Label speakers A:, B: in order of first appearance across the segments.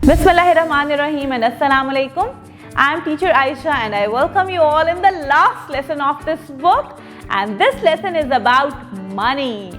A: Bismillahirrahmanirrahim and Assalamu alaikum. I am teacher Aisha and I welcome you all in the last lesson of this book, and this lesson is about money.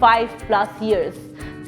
A: 5+ years.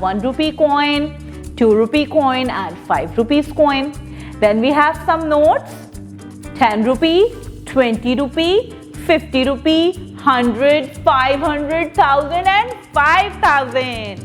A: 1 rupee coin, 2 rupee coin and 5 rupees coin. Then we have some notes, 10 rupee, 20 rupee, 50 rupee, 100, 500, 1000 and 5000.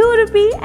A: 2 rupee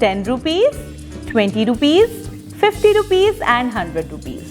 A: 10 rupees, 20 rupees, 50 rupees and 100 rupees.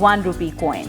A: 1 rupee coin.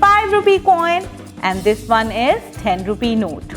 A: 5 rupee coin and this one is 10 rupee note.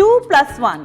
A: 2 + 1،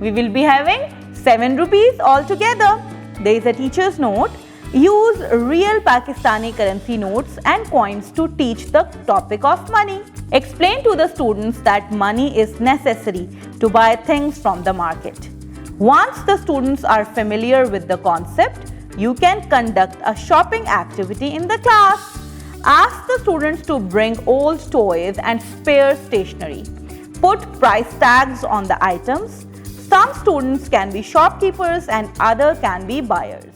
A: We will be having 7 rupees altogether. There is a teacher's note. Use real Pakistani currency notes and coins to teach the topic of money. Explain to the students that money is necessary to buy things from the market. Once the students are familiar with the concept, you can conduct a shopping activity in the class. Ask the students to bring old toys and spare stationery. Put price tags on the items. Some students can be shopkeepers and others can be buyers.